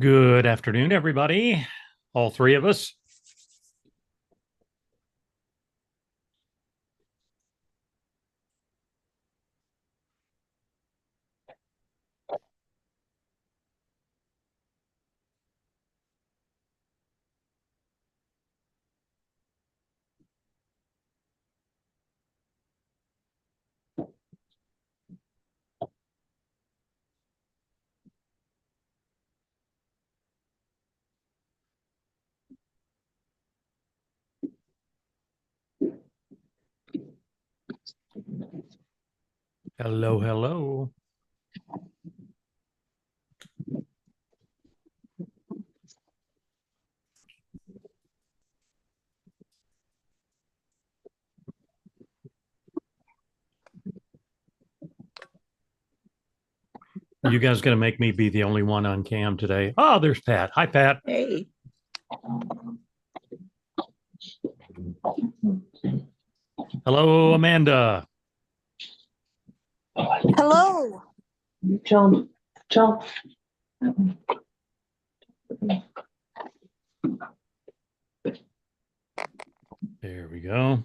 Good afternoon, everybody. All three of us. Hello, hello. You guys going to make me be the only one on cam today? Oh, there's Pat. Hi, Pat. Hey. Hello, Amanda. Hello. John. There we go.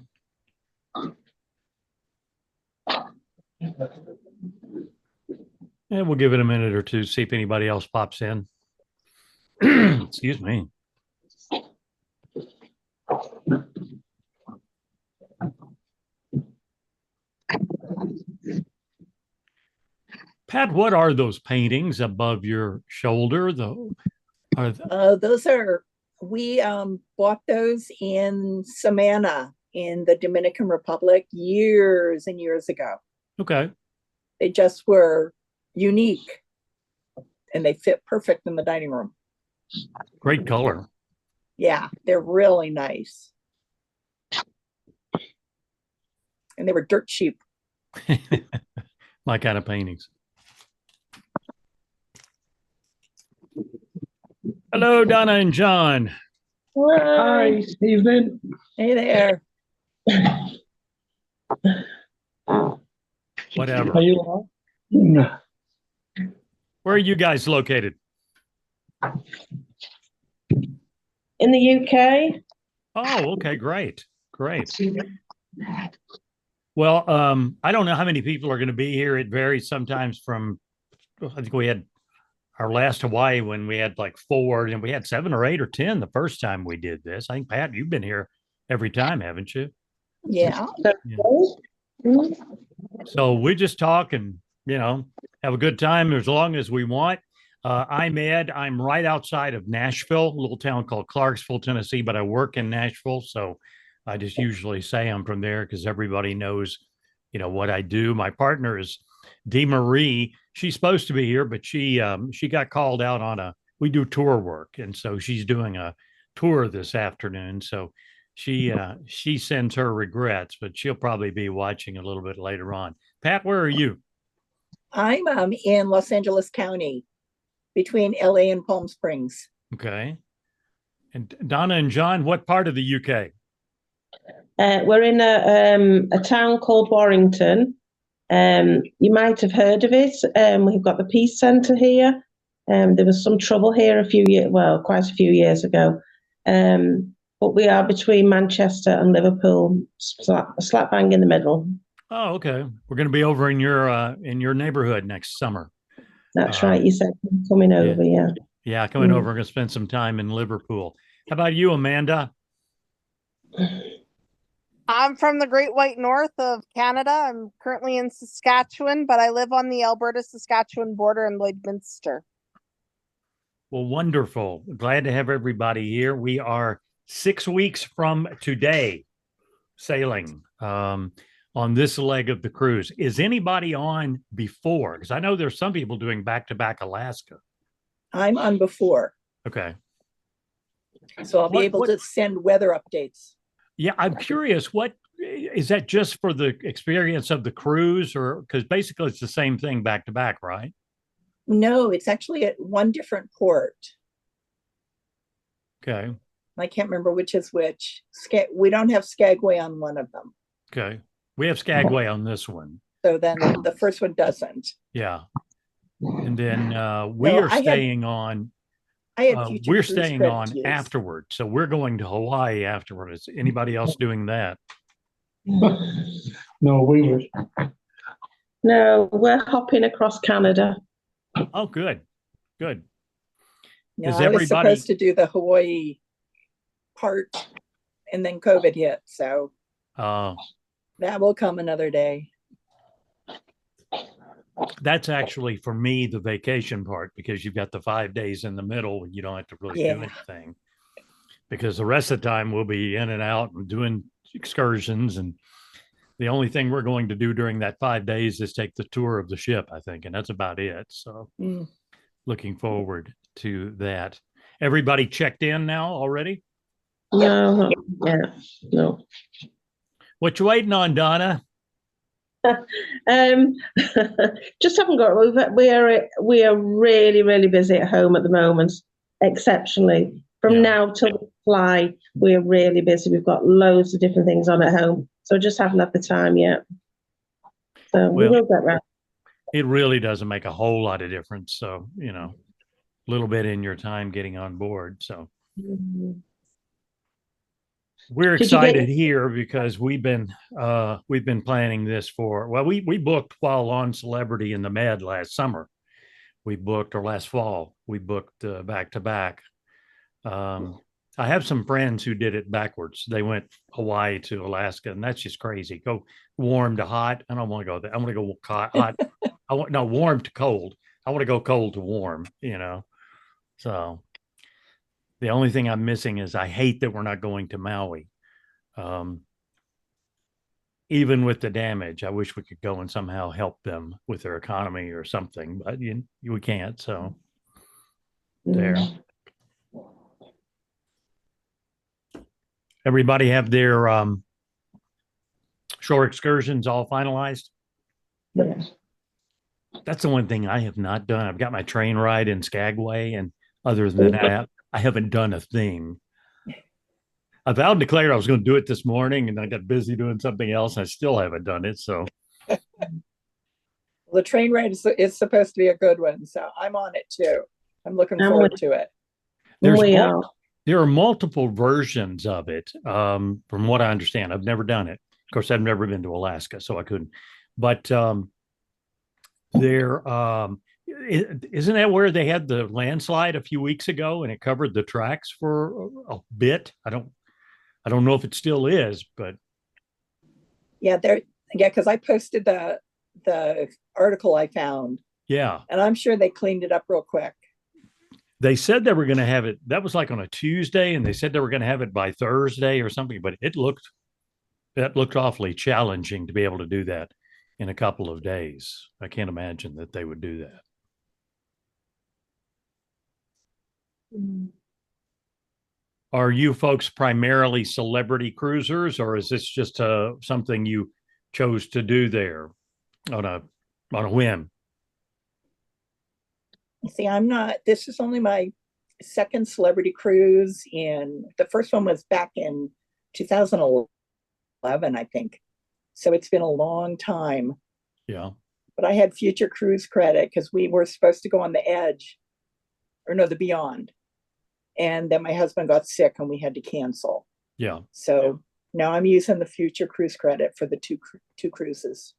And we'll give it a minute or two, see if anybody else pops in. Excuse me. Pat, what are those paintings above your shoulder? Those are, we bought those in Samana in the Dominican Republic years and years ago. Okay. They just were unique and they fit perfect in the dining room. Great color. Yeah, they're really nice. And they were dirt cheap. My kind of paintings. Hello, Donna and John. Hi, Stephen. Hey there. Whatever. Are you on? Where are you guys located? In the UK? Oh, okay, great. Well, I don't know how many people are going to be here. It varies sometimes from, I think we had our last Hawaii when we had like 4, and we had 7 or 8 or 10 the first time we did this. I think, Pat, you've been here every time, haven't you? Yeah. So we just talk and, have a good time as long as we want. I'm Ed. I'm right outside of Nashville, a little town called Clarksville, Tennessee, but I work in Nashville. So I just usually say I'm from there because everybody knows what I do. My partner is Dee Marie. She's supposed to be here, but she got called out on we do tour work, and so she's doing a tour this afternoon. So she sends her regrets, but she'll probably be watching a little bit later on. Pat, where are you? I'm in Los Angeles County, between LA and Palm Springs. Okay. And Donna and John, what part of the UK? We're in a town called Warrington. You might have heard of it. We've got the Peace Centre here. There was some trouble here quite a few years ago. But we are between Manchester and Liverpool, slap bang in the middle. Oh, okay. We're going to be over in your neighborhood next summer. That's right. You said coming over, yeah. Yeah, coming over. We're going to spend some time in Liverpool. How about you, Amanda? I'm from the Great White North of Canada. I'm currently in Saskatchewan, but I live on the Alberta-Saskatchewan border in Lloydminster. Well, wonderful. Glad to have everybody here. We are 6 weeks from today sailing on this leg of the cruise. Is anybody on before? Because I know there's some people doing back-to-back Alaska. I'm on before. Okay. So I'll be able to send weather updates. Yeah, I'm curious, what is that, just for the experience of the cruise, or because basically it's the same thing back to back, right? No, it's actually at one different port. Okay. I can't remember which is which. We don't have Skagway on one of them. Okay. We have Skagway on this one. So then the first one doesn't. Yeah. And then we're staying on afterward. So we're going to Hawaii afterward. Is anybody else doing that? No, we're hopping across Canada. Oh, good. Good. No, I was supposed to do the Hawaii part, and then COVID hit. So that will come another day. That's actually, for me, the vacation part, because you've got the 5 days in the middle and you don't have to really do anything, because the rest of the time we'll be in and out and doing excursions. And the only thing we're going to do during that 5 days is take the tour of the ship, I think. And that's about it. So looking forward to that. Everybody checked in now already? No. What you waiting on, Donna? Just haven't got over. We are really, really busy at home at the moment, exceptionally. From now till we fly, we're really busy. We've got loads of different things on at home, so just haven't had the time yet. So we will get around. It really doesn't make a whole lot of difference. So, a little bit in your time getting on board. So we're excited here because we've been planning this we booked while on Celebrity in the Med last summer. Last fall, we booked back to back. I have some friends who did it backwards. They went Hawaii to Alaska, and that's just crazy. Go warm to hot. I don't want to go there. I want to go hot. Warm to cold. I want to go cold to warm, So the only thing I'm missing is I hate that we're not going to Maui. Even with the damage, I wish we could go and somehow help them with their economy or something, but we can't. So there. Everybody have their shore excursions all finalized? Yes. That's the one thing I have not done. I've got my train ride in Skagway, and other than that, I haven't done a thing. I vowed and declared I was going to do it this morning, and I got busy doing something else. And I still haven't done it. So the train ride is supposed to be a good one. So I'm on it too. I'm looking forward to it. There are multiple versions of it, from what I understand. I've never done it. Of course, I've never been to Alaska, so I couldn't. But isn't that where they had the landslide a few weeks ago, and it covered the tracks for a bit? I don't know if it still is, but because I posted the article I found. Yeah, and I'm sure they cleaned it up real quick. They said they were going to have it. That was like on a Tuesday, and they said they were going to have it by Thursday or something. But that looked awfully challenging to be able to do that. in a couple of days. I can't imagine that they would do that. Are you folks primarily celebrity cruisers, or is this just something you chose to do there on a whim? See, I'm not, this is only my second celebrity cruise, and the first one was back in 2011, I think. So it's been a long time. Yeah. But I had future cruise credit because we were supposed to go on the Edge, or no, the Beyond. And then my husband got sick and we had to cancel. Yeah. So now I'm using the future cruise credit for the two cruises.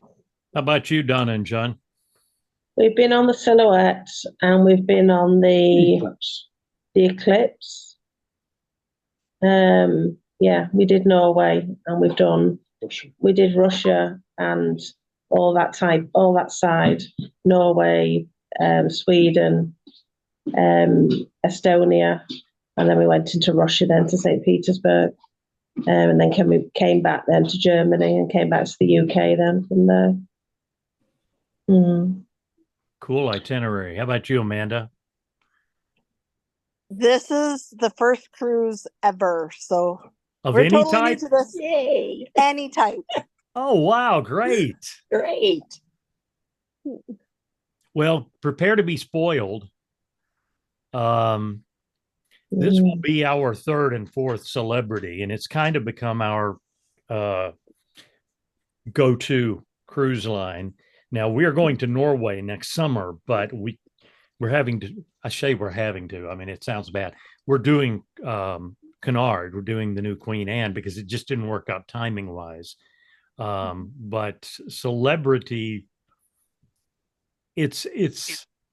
How about you, Donna and John? We've been on the Silhouette and we've been on the Eclipse. Yeah, we did Norway and we did Russia and all that side, Norway, Sweden, Estonia, and then we went into Russia then to St. Petersburg, and then came back then to Germany and came back to the UK then from there. Cool itinerary. How about you, Amanda? This is the first cruise ever, so Of we're any totally new type? to this. Yay! Any type. Oh, wow. Great. Great. Well, prepare to be spoiled. This will be our third and fourth celebrity, and it's kind of become our go-to cruise line. Now we are going to Norway next summer, but we're having to. I say we're having to. I mean, it sounds bad. We're doing Cunard. We're doing the new Queen Anne because it just didn't work out timing wise. But celebrity, it's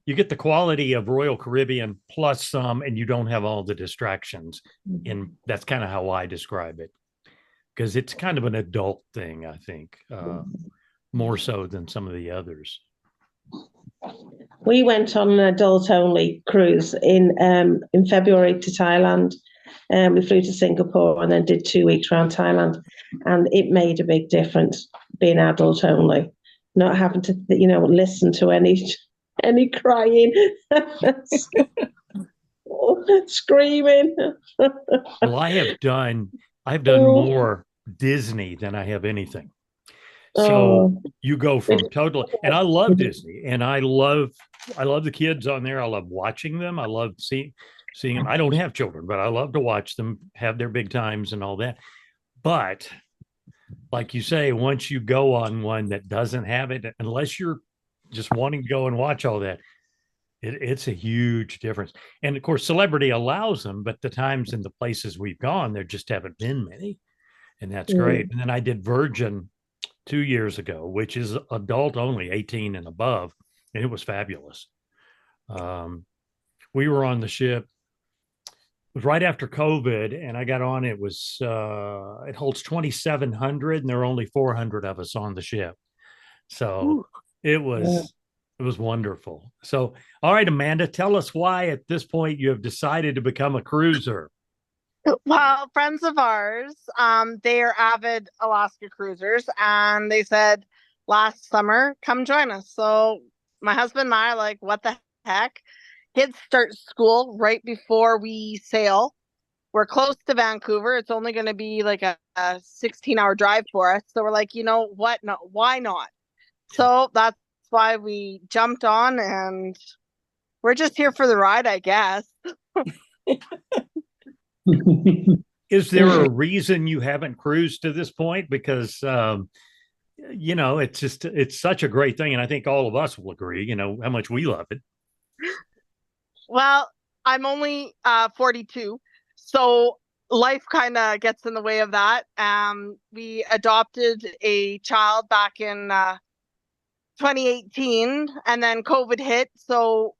you get the quality of Royal Caribbean plus some, and you don't have all the distractions. And that's kind of how I describe it, because it's kind of an adult thing, I think, more so than some of the others. We went on an adult-only cruise in February to Thailand. We flew to Singapore and then did 2 weeks around Thailand, and it made a big difference being adult-only, not having to, listen to any crying, screaming. Well, I've done more Disney than I have anything. So you go from totally, and I love Disney, and I love the kids on there. I love watching them. I love seeing them. I don't have children, but I love to watch them have their big times and all that. But like you say, once you go on one that doesn't have it, unless you're just wanting to go and watch all that, it's a huge difference. And of course, celebrity allows them, but the times and the places we've gone, there just haven't been many. And that's great. And then I did Virgin 2 years ago, which is adult only, 18 and above. And it was fabulous. We were on the ship. It was right after COVID, and I got on. It was it holds 2,700, and there are only 400 of us on the ship. So it was wonderful. So, all right, Amanda, tell us why at this point you have decided to become a cruiser. Well, friends of ours, they are avid Alaska cruisers, and they said last summer, come join us. So my husband and I are like, what the heck? Kids start school right before we sail. We're close to Vancouver. It's only going to be like a 16-hour drive for us. So we're like, you know what? No, why not? So that's why we jumped on, and we're just here for the ride, I guess. Is there a reason you haven't cruised to this point? Because it's such a great thing, and I think all of us will agree, how much we love it. Well, I'm only 42, so life kind of gets in the way of that. We adopted a child back in 2018, and then COVID hit. So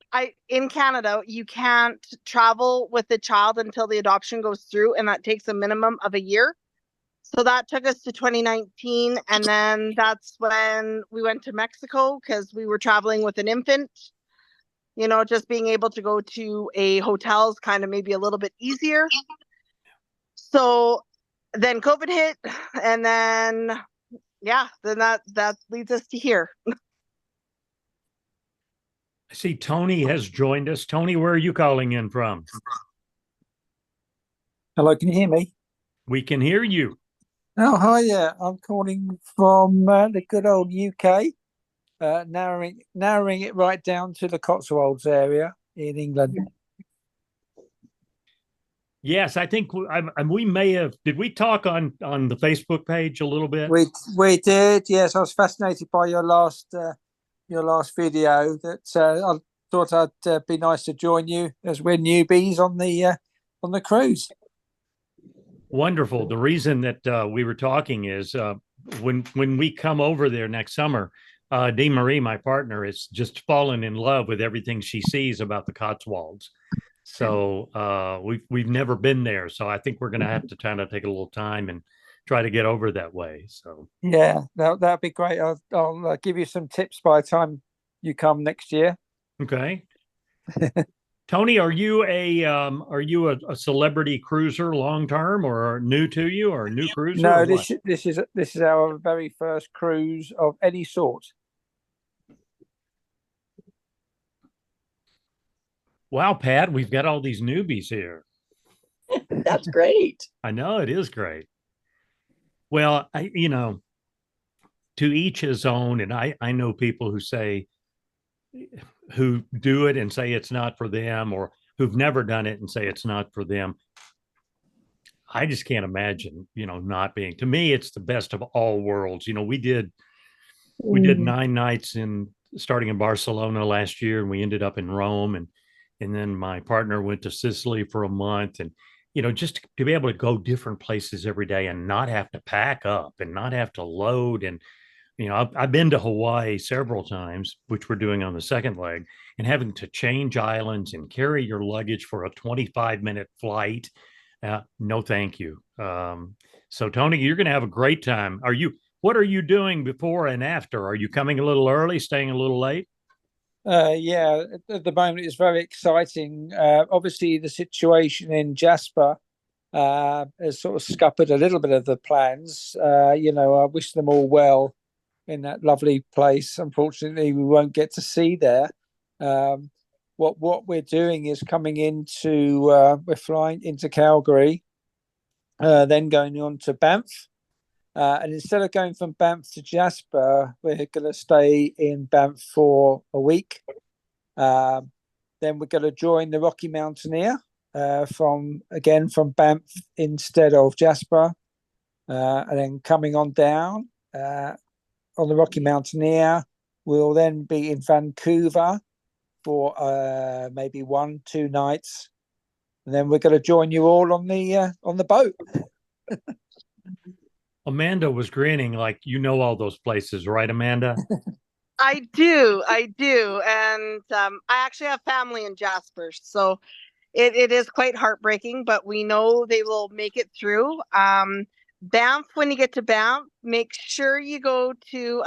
in Canada, you can't travel with the child until the adoption goes through, and that takes a minimum of a year. So that took us to 2019, and then that's when we went to Mexico because we were traveling with an infant. Just being able to go to a hotel is kind of maybe a little bit easier. So then COVID hit, and then yeah, then that leads us to here. I see Tony has joined us. Tony, where are you calling in from? Hello, can you hear me? We can hear you. Oh, hi, yeah. I'm calling from the good old UK, narrowing it right down to the Cotswolds area in England. Yes, I think we may have. Did we talk on the Facebook page a little bit? We did, yes. I was fascinated by your last video. That I thought I'd be nice to join you as we're newbies on the cruise. Wonderful. The reason that we were talking is when we come over there next summer, Dee Marie, my partner, is just fallen in love with everything she sees about the Cotswolds. So we've never been there, so I think we're going to have to kind of take a little time and try to get over that way. So yeah, that'd be great. I'll give you some tips by the time you come next year. Okay. Tony, are you a celebrity cruiser long term, or new to you, or a new cruiser? No, this is our very first cruise of any sort. Wow, Pat, we've got all these newbies here. That's great. I know it is great. Well, to each his own, and I know people who do it and say it's not for them, or who've never done it and say it's not for them. I just can't imagine, not being. To me, it's the best of all worlds. We did 9 nights starting in Barcelona last year, and we ended up in Rome, and then my partner went to Sicily for a month, and just to be able to go different places every day and not have to pack up and not have to load. And I've been to Hawaii several times, which we're doing on the second leg, and having to change islands and carry your luggage for a 25-minute flight. No, thank you. So Tony, you're going to have a great time. What are you doing before and after? Are you coming a little early, staying a little late? Yeah, at the moment it's very exciting. Obviously, the situation in Jasper has sort of scuppered a little bit of the plans. I wish them all well in that lovely place. Unfortunately, we won't get to see there. What we're doing is we're flying into Calgary, then going on to Banff. And instead of going from Banff to Jasper, we're going to stay in Banff for a week. Then we're going to join the Rocky Mountaineer from Banff instead of Jasper. And then coming on down on the Rocky Mountaineer, we'll then be in Vancouver for maybe 1-2 nights. And then we're going to join you all on the boat. Amanda was grinning like all those places, right, Amanda? I do. And I actually have family in Jasper, so it is quite heartbreaking, but we know they will make it through. Banff, when you get to Banff, make sure you go to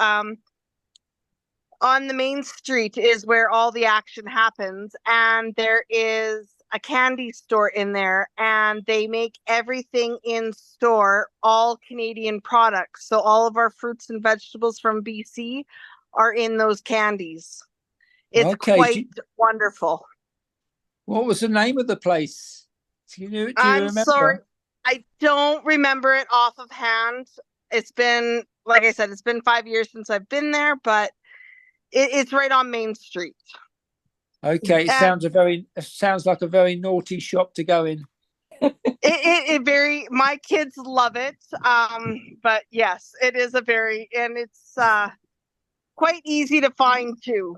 on the main street is where all the action happens, and there is a candy store in there, and they make everything in store, all Canadian products. So all of our fruits and vegetables from BC are in those candies. It's quite wonderful. What was the name of the place? Do you remember? Sorry, I don't remember it off of hand. It's been, like I said, it's been 5 years since I've been there, but it's right on Main Street. Okay, it sounds like a very naughty shop to go in. My kids love it. But yes, it is and it's quite easy to find too.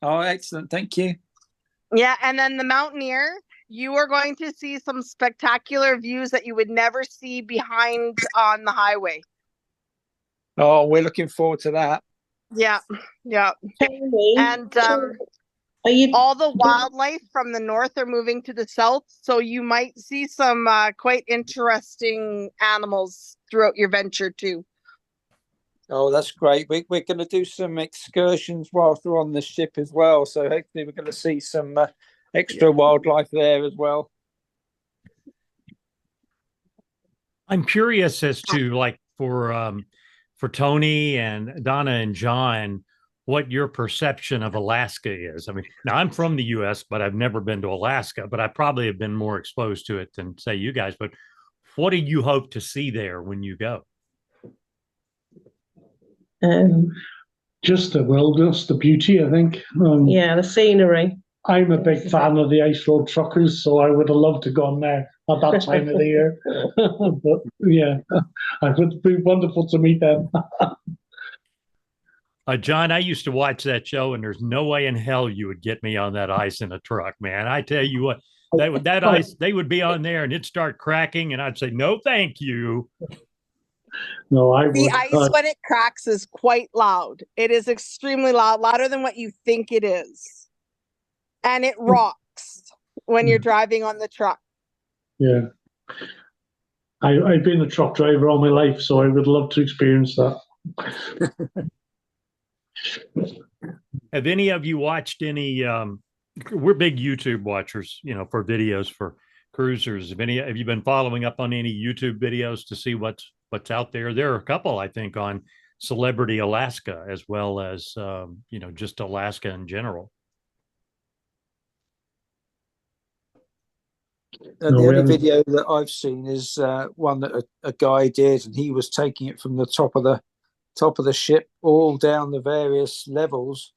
Oh, excellent. Thank you. Yeah, and then the Mountaineer, you are going to see some spectacular views that you would never see behind on the highway. Oh, we're looking forward to that. Yeah. And all the wildlife from the north are moving to the south, so you might see some quite interesting animals throughout your venture too. Oh, that's great. We're going to do some excursions whilst we're on the ship as well, so hopefully we're going to see some extra wildlife there as well. I'm curious as to, like, for for Tony and Donna and John what your perception of Alaska is. I mean, now I'm from the US, but I've never been to Alaska, but I probably have been more exposed to it than, say, you guys. But what do you hope to see there when you go? Just the wilderness, the beauty, I think. Yeah, the scenery. I'm a big fan of the ice road truckers, so I would have loved to go on there at that time of the year. But yeah, it would be wonderful to meet them. John, I used to watch that show, and there's no way in hell you would get me on that ice in a truck, man. I tell you what, that ice, they would be on there and it'd start cracking, and I'd say, no, thank you. No, I would. The ice when it cracks is quite loud. It is extremely loud, louder than what you think it is. And it rocks when you're driving on the truck. Yeah. I've been a truck driver all my life, so I would love to experience that. Have any of you watched any? We're big YouTube watchers, for videos for cruisers. Have you been following up on any YouTube videos to see what's out there? There are a couple, I think, on Celebrity Alaska, as well as just Alaska in general. And the only video that I've seen is one that a guy did, and he was taking it from the top of the ship all down the various levels,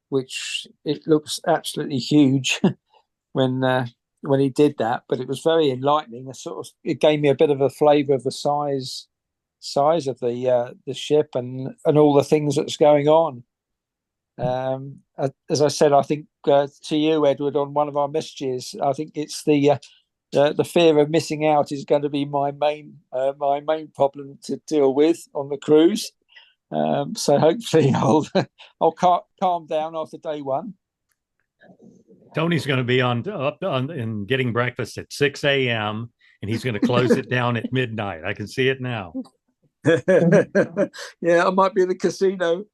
which it looks absolutely huge when he did that. But it was very enlightening. It gave me a bit of a flavour of the size of the ship and all the things that's going on. As I said, I think to you, Edward, on one of our messages, I think it's the fear of missing out is going to be my main problem to deal with on the cruise. So hopefully I'll calm down after day one. Tony's going to be up and getting breakfast at 6 a.m. and he's going to close it down at midnight. I can see it now. Yeah, I might be in the casino.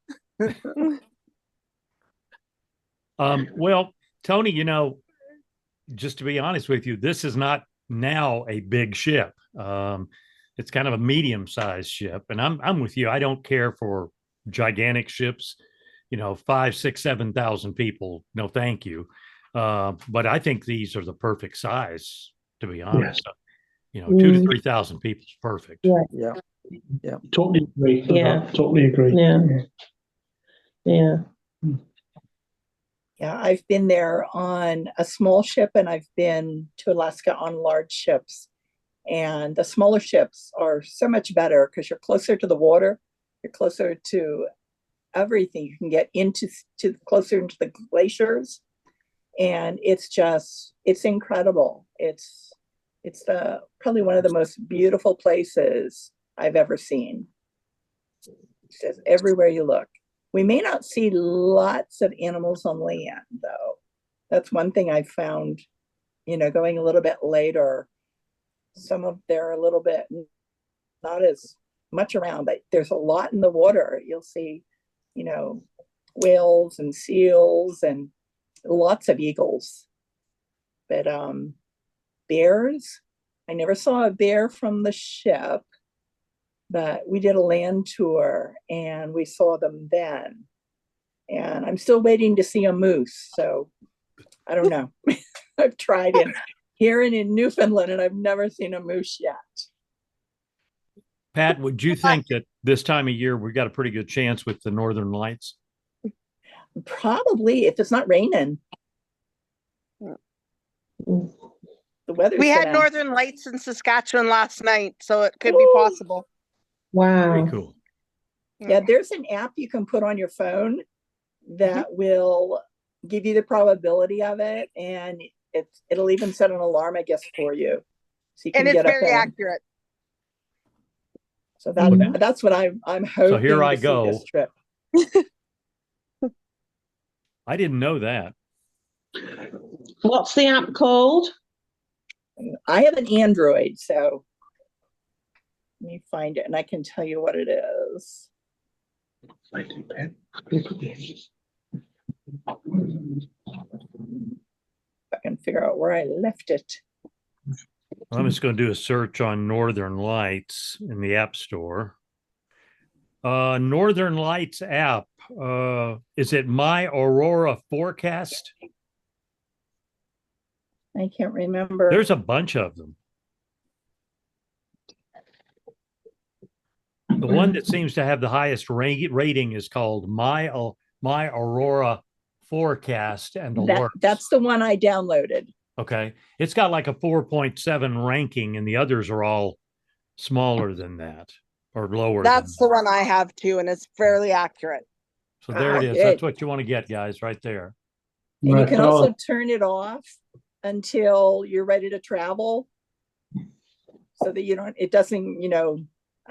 Well, Tony, just to be honest with you, this is not now a big ship. It's kind of a medium-sized ship, and I'm with you. I don't care for gigantic ships, 5, 6, 7,000 people. No, thank you. But I think these are the perfect size, to be honest. Yes. 2,000 to 3,000 people is perfect. Yeah. Totally agree. Totally agree. Yeah. Yeah, I've been there on a small ship, and I've been to Alaska on large ships. And the smaller ships are so much better because you're closer to the water, you're closer to everything. You can get closer into the glaciers, and it's incredible. It's probably one of the most beautiful places I've ever seen. It's just everywhere you look. We may not see lots of animals on land, though. That's one thing I found, going a little bit later. They're a little bit not as much around, but there's a lot in the water. You'll see, whales and seals and lots of eagles. But bears, I never saw a bear from the ship. But we did a land tour and we saw them then. And I'm still waiting to see a moose. So I don't know. I've tried here and in Newfoundland, and I've never seen a moose yet. Pat, would you think that this time of year we got a pretty good chance with the Northern Lights? Probably, if it's not raining. The weather. We had Northern Lights in Saskatchewan last night, so it could be possible. Wow. Very cool. Yeah, there's an app you can put on your phone that will give you the probability of it, and it'll even set an alarm, I guess, for you. So you can and it's get up very there. accurate. So that's what I'm hoping. So here I to go. See this trip. I didn't know that. What's the app called? I have an Android, so let me find it, and I can tell you what it is. I can figure out where I left it. I'm just going to do a search on Northern Lights in the App Store. Northern Lights app. Is it My Aurora Forecast? I can't remember. There's a bunch of them. The one that seems to have the highest rating is called My Aurora Forecast and Alerts. That's the one I downloaded. Okay. It's got like a 4.7 ranking, and the others are all smaller than that or lower. That's the one I have too, and it's fairly accurate. So there it is. Good. That's what you want to get, guys, right there. And you Right, can so- also turn it off until you're ready to travel, so that it doesn't,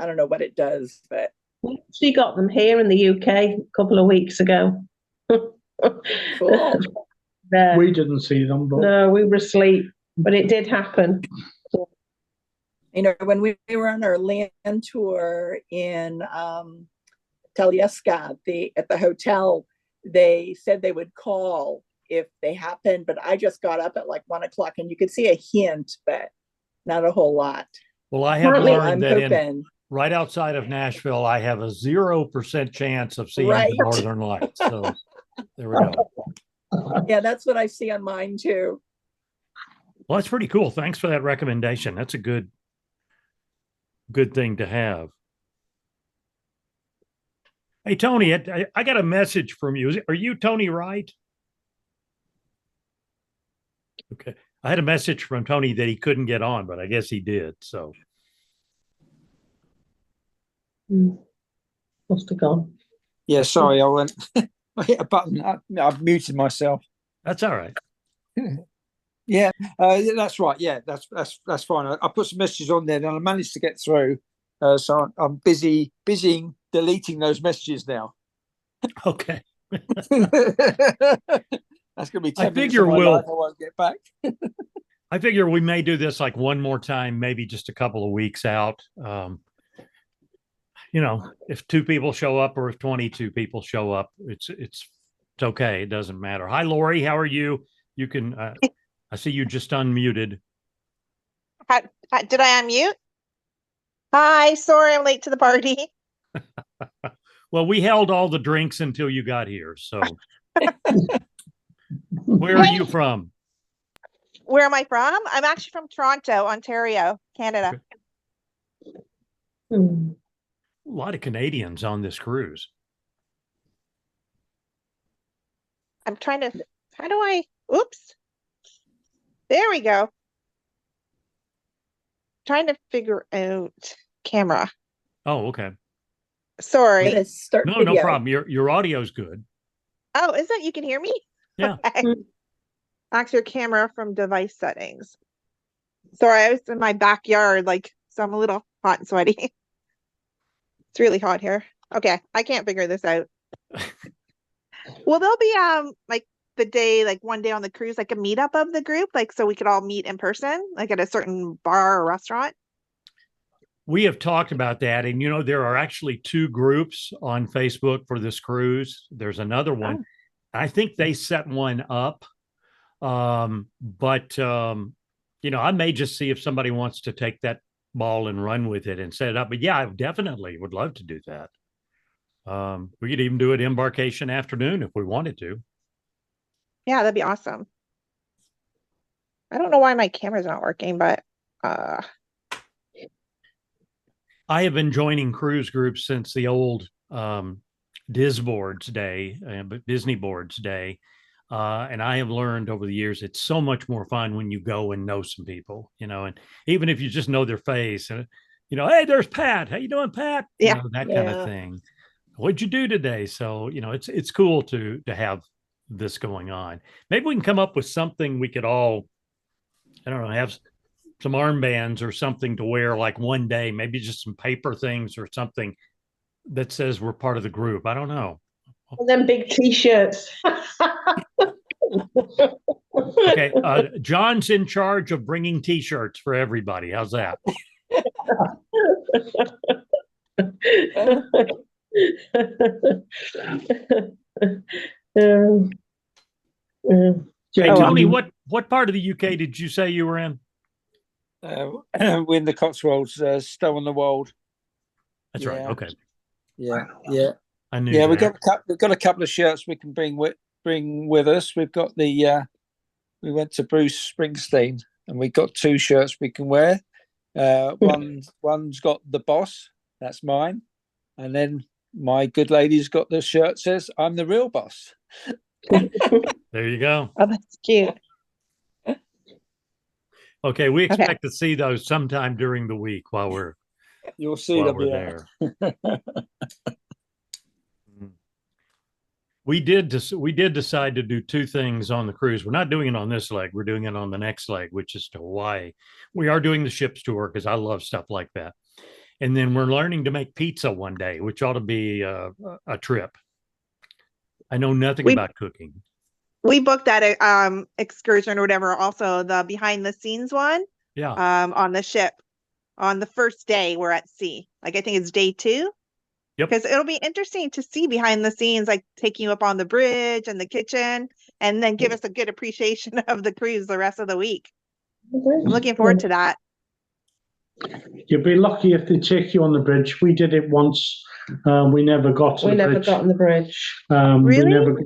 I don't know what it does, but We actually got them here in the UK a couple of weeks ago. cool. We didn't see them, but No, we were asleep, but it did happen. When we were on our land tour in Talieska, at the hotel, they said they would call if they happened, but I just got up at like 1:00 and you could see a hint, but not a whole lot. Well, I have Currently, learned I'm that hoping. right outside of Nashville, I have a 0% chance of seeing Right. the Northern Lights. So there we go. Yeah, that's what I see on mine too. Well, that's pretty cool. Thanks for that recommendation. That's a good thing to have. Hey, Tony, I got a message from you. Are you Tony Wright? Okay. I had a message from Tony that he couldn't get on, but I guess he did. So Must have gone. Yeah, sorry, I went. I hit a button. I've muted myself. that's all right. Yeah, that's right. Yeah, that's fine. I put some messages on there, and I managed to get through. So I'm busy deleting those messages now. Okay. That's going to be 10 I minutes figure of my we'll- life I won't get back. I figure we may do this like one more time, maybe just a couple of weeks out. If 2 people show up or if 22 people show up, it's okay. It doesn't matter. Hi, Lori. How are you? You can, I see you just unmuted. Did I unmute? Hi, sorry I'm late to the party. Well, we held all the drinks until you got here. So where are you from? Where am I from? I'm actually from Toronto, Ontario, Canada. Hmm. A lot of Canadians on this cruise. I'm trying to, oops. There we go. Trying to figure out camera. Oh, okay. Sorry. Let's start No video. problem. Your audio's good. Oh, is that you can hear me? Yeah. Okay. Ask your camera from device settings. Sorry, I was in my backyard, so I'm a little hot and sweaty. It's really hot here. Okay, I can't figure this out. Will there be the day, one day on the cruise, a meetup of the group, so we could all meet in person, at a certain bar or restaurant? We have talked about that. And, there are actually 2 groups on Facebook for this cruise. There's another one. I think they set one up. But I may just see if somebody wants to take that ball and run with it and set it up. But yeah, I definitely would love to do that. We could even do it embarkation afternoon if we wanted to. Yeah, that'd be awesome. I don't know why my camera's not working, but I have been joining cruise groups since the old Disney Boards day. And I have learned over the years, it's so much more fun when you go and know some people, and even if you just know their face and, hey, there's Pat. How you doing, Pat? Yeah. That kind of thing. What'd you do today? So, it's cool to have this going on. Maybe we can come up with something we could all, I don't know, have some armbands or something to wear one day, maybe just some paper things or something that says we're part of the group. I don't know. And then big T-shirts. Okay, John's in charge of bringing T-shirts for everybody. How's that? Hey, Tony, what part of the UK did you say you were in? We're in the Cotswolds, Stow on the Wold. That's right. Yeah. Okay. Yeah, yeah, I knew yeah. that. We've got a couple of shirts we can bring with us. We've got the we went to Bruce Springsteen, and we got 2 shirts we can wear. One's got the boss, that's mine, and then my good lady's got the shirt says I'm the real boss. There you go. Oh, that's cute. Okay, we Okay. expect to see those sometime during the week while we're You'll see them there. there. We did decide to do 2 things on the cruise. We're not doing it on this leg. We're doing it on the next leg, which is to Hawaii. We are doing the ship's tour because I love stuff like that. And then we're learning to make pizza one day, which ought to be a trip. I know nothing about cooking. We booked that excursion or whatever, also the behind the scenes one. Yeah. On the ship on the first day we're at sea. Like I think it's day 2. Yep. Because it'll be interesting to see behind the scenes, like taking you up on the bridge and the kitchen, and then give us a good appreciation of the cruise the rest of the week. I'm looking forward to that. You'd be lucky if they take you on the bridge. We did it once. We never got to the bridge. We never got on the bridge. Really?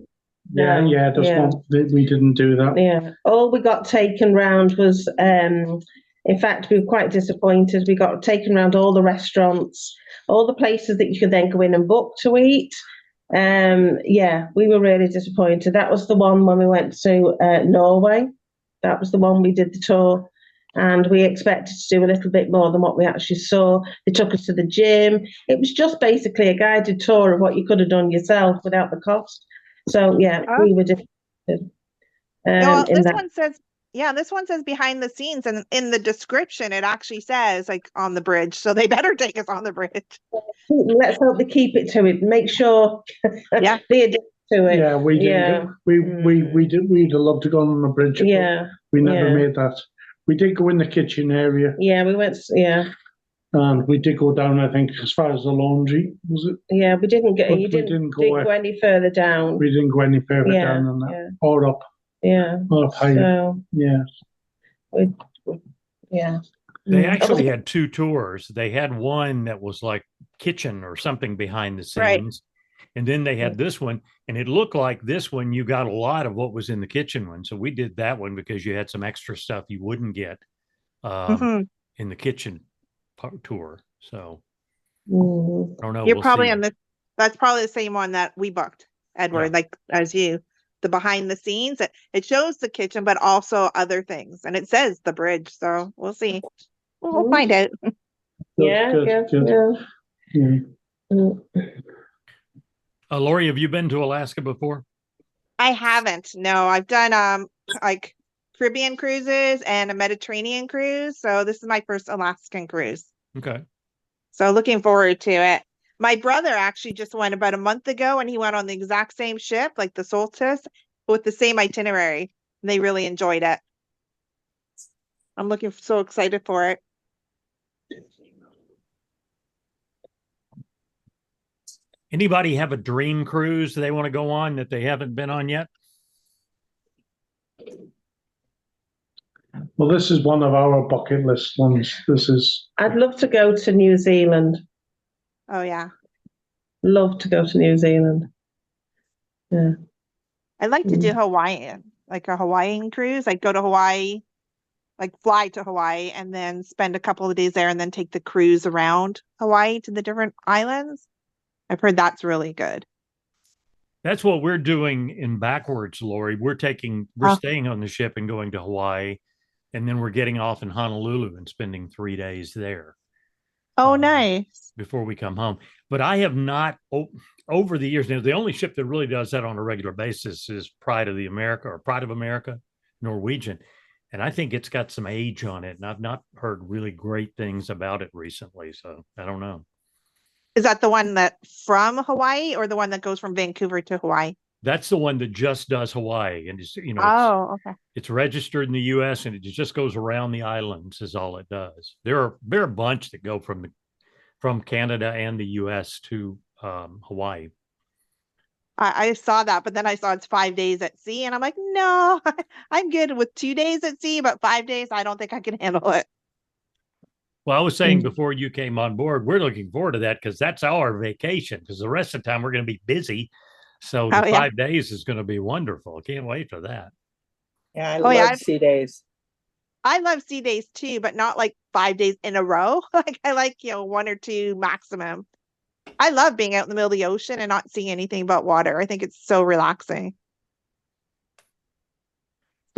There's one. We didn't do that. Yeah. All we got taken round was, in fact, we were quite disappointed. We got taken round all the restaurants, all the places that you could then go in and book to eat. We were really disappointed. That was the one when we went to Norway. That was the one we did the tour. And we expected to do a little bit more than what we actually saw. They took us to the gym. It was just basically a guided tour of what you could have done yourself without the cost. So, we were disappointed. This one says behind the scenes, and in the description, it actually says like on the bridge. So they better take us on the bridge. Let's hope they keep it to it. Make sure they adapt to it. Yeah, we did. We did. We'd have loved to go on the bridge. Yeah. We never made that. We did go in the kitchen area. Yeah, we went. Yeah. And we did go down, I think, as far as the laundry, was it? Yeah, we didn't get. You didn't go any further down. We didn't go any further down than that, or up. Yeah. Or up higher. So, They actually had 2 tours. They had one that was like kitchen or something behind the scenes. Right. And then they had this one, and it looked like this one, you got a lot of what was in the kitchen one. So we did that one because you had some extra stuff you wouldn't get in the kitchen tour. So I don't know. You're probably on that's probably the same one that we booked, Edward, like as you. The behind the scenes, it shows the kitchen, but also other things. And it says the bridge. So we'll see. We'll find out. Good. Lori, have you been to Alaska before? I haven't. No, I've done like Caribbean cruises and a Mediterranean cruise. So this is my first Alaskan cruise. Okay. So looking forward to it. My brother actually just went about a month ago, and he went on the exact same ship, like the Solstice, with the same itinerary. And they really enjoyed it. I'm so excited for it. Anybody have a dream cruise they want to go on that they haven't been on yet? Well, this is one of our bucket list ones. I'd love to go to New Zealand. Oh, yeah. Love to go to New Zealand. Yeah. I'd like to do Hawaii, like a Hawaiian cruise. Like go to Hawaii, like fly to Hawaii and then spend a couple of days there and then take the cruise around Hawaii to the different islands. I've heard that's really good. That's what we're doing in backwards, Lori. We're staying on the ship and going to Hawaii, and then we're getting off in Honolulu and spending 3 days there. Oh, nice. Before we come home. But I have not, over the years, now the only ship that really does that on a regular basis is Pride of America, Norwegian. And I think it's got some age on it. And I've not heard really great things about it recently. So I don't know. Is that the one that from Hawaii or the one that goes from Vancouver to Hawaii? That's the one that just does Hawaii. And it's, okay. It's registered in the US and it just goes around the islands is all it does. There are a bunch that go from Canada and the US to Hawaii. I saw that, but then I saw it's 5 days at sea and I'm like, no, I'm good with 2 days at sea, but 5 days, I don't think I can handle it. Well, I was saying Mm. before you came on board, we're looking forward to that because that's our vacation. Because the rest of the time we're going to be busy, so the Oh yeah. 5 days is going to be wonderful. Can't wait for that. Yeah, I Oh yeah. love sea days. I love sea days too, but not like 5 days in a row. Like I like, 1 or 2 maximum. I love being out in the middle of the ocean and not seeing anything but water. I think it's so relaxing.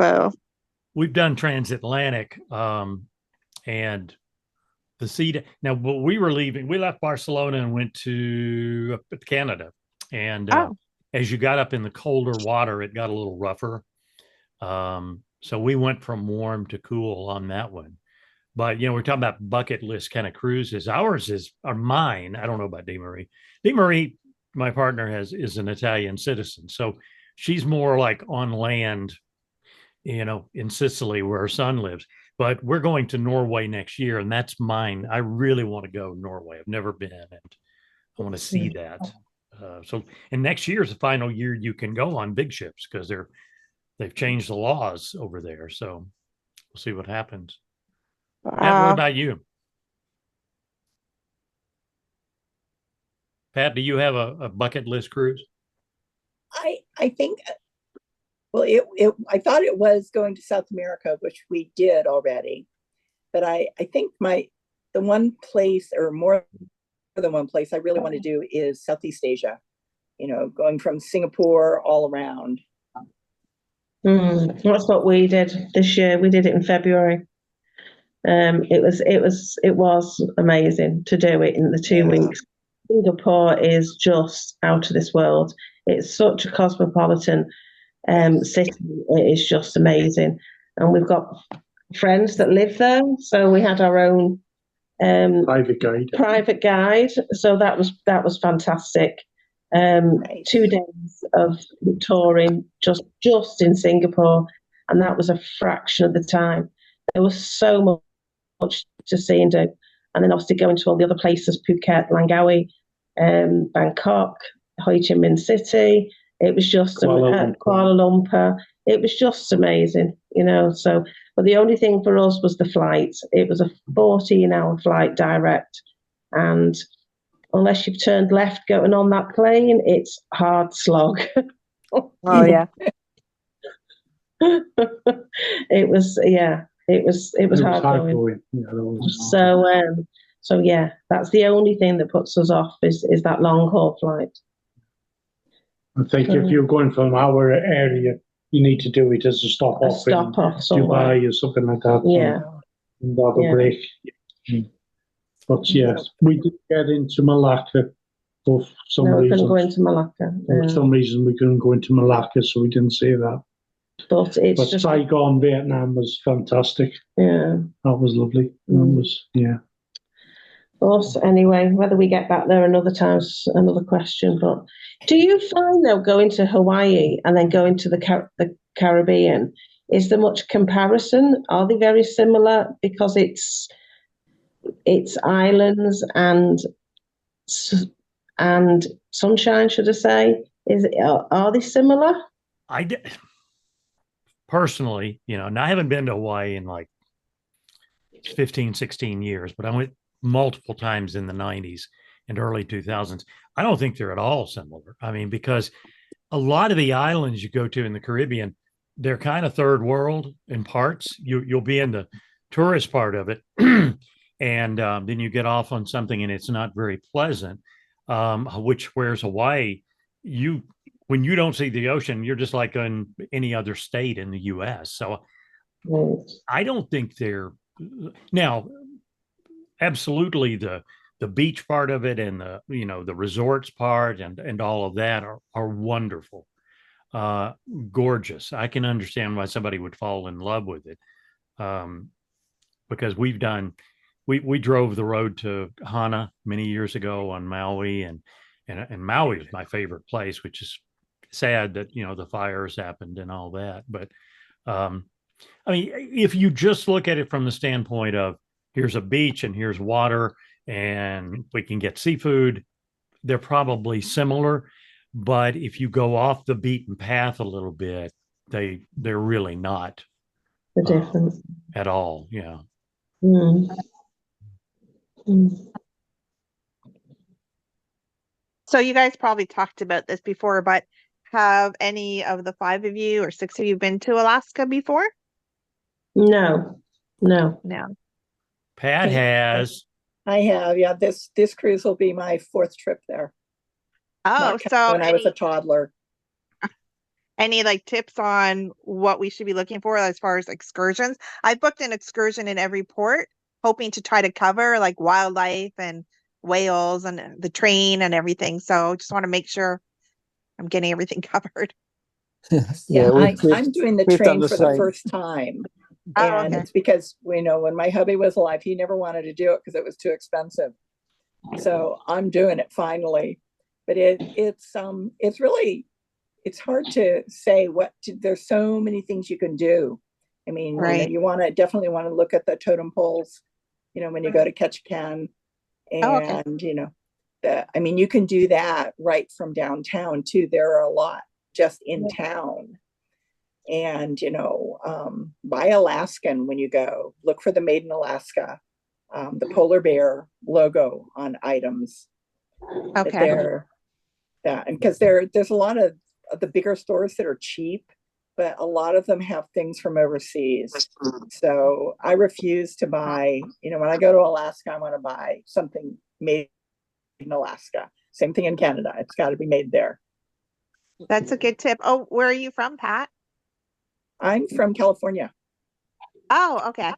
So, We've done transatlantic, and the sea. Now, but we were leaving. We left Barcelona and went to Canada, and oh, as you got up in the colder water, it got a little rougher. So we went from warm to cool on that one. But we're talking about bucket list kind of cruises. Ours are mine. I don't know about DeMarie. DeMarie, my partner, is an Italian citizen, so she's more like on land, in Sicily where her son lives. But we're going to Norway next year, and that's mine. I really want to go to Norway. I've never been, and I want to see that. And next year is the final year you can go on big ships because they've changed the laws over there. So we'll see what happens. Pat, what wow. about you? Pat, do you have a bucket list cruise? I think, well, I thought it was going to South America, which we did already, but I think the one place, or more than one place, I really want to do is Southeast Asia. Going from Singapore all around. That's what we did this year. We did it in February. It was amazing to do it in the 2 weeks. Singapore is just out of this world. It's such a cosmopolitan city. It is just amazing, and we've got friends that live there, so we had our own private guide. So that was fantastic. Nice. 2 days of touring just in Singapore, and that was a fraction of the time. There was so much to see and do, and then obviously going to all the other places: Phuket, Langkawi, Bangkok, Ho Chi Minh City. It was just Kuala Lumpur. It was just amazing, So, but the only thing for us was the flight. It was a 14-hour flight direct, and unless you've turned left going on that plane, it's hard slog. Oh yeah. It was hard going. So yeah, that's the only thing that puts us off is that long haul flight. I think if you're going from our area, you need to do it as a stop off in Dubai or something like that. Yeah. And have a break. But yes, we did get into Malacca for some reason. We couldn't go into Malacca. For some reason, we couldn't go into Malacca, so we didn't see that. But Saigon, Vietnam was fantastic. Yeah. That was lovely. That was, yeah. But anyway, whether we get back there another time's another question. But do you find, though, going to Hawaii and then going to the Caribbean, is there much comparison? Are they very similar? Because it's islands and sunshine, should I say? Are they similar? I did personally, and I haven't been to Hawaii in like 15, 16 years, but I went multiple times in the 90s and early 2000s. I don't think they're at all similar. I mean, because a lot of the islands you go to in the Caribbean, they're kind of third world in parts. You'll be in the tourist part of it, and then you get off on something and it's not very pleasant. Whereas Hawaii, when you don't see the ocean, you're just like in any other state in the U.S. So I don't think they're now. Absolutely, the beach part of it and the resorts part and all of that are wonderful, gorgeous. I can understand why somebody would fall in love with it, because we drove the road to Hana many years ago on Maui, and Maui is my favorite place, which is sad that the fires happened and all that. But I mean, if you just look at it from the standpoint of here's a beach and here's water and we can get seafood, they're probably similar. But if you go off the beaten path a little bit, they're really not the difference at all. Yeah. Mm. So you guys probably talked about this before, but have any of the 5 of you or 6 of you been to Alaska before? No, no. No. Pat has. I have, yeah, this cruise will be my 4th trip there. Oh, Not counting so when I was a toddler. any like tips on what we should be looking for as far as excursions? I've booked an excursion in every port, hoping to try to cover like wildlife and whales and the train and everything. So just want to make sure I'm getting everything covered. Yeah, we've I'm doing the we've done train the for the same. first time. Oh, And okay. it's because when my hubby was alive, he never wanted to do it because it was too expensive. So I'm doing it finally. But it's really, it's hard to say there's so many things you can do. I mean, Right. you definitely want to look at the totem poles, when you go to Ketchikan. Oh, okay. And, you can do that right from downtown too. There are a lot just in town. And, buy Alaskan when you go. Look for the Made in Alaska, the polar bear logo on items. Okay. And because there's a lot of the bigger stores that are cheap, but a lot of them have things from overseas. So I refuse to buy, when I go to Alaska, I want to buy something made in Alaska. Same thing in Canada. It's got to be made there. That's a good tip. Oh, where are you from, Pat? I'm from California. Oh, okay.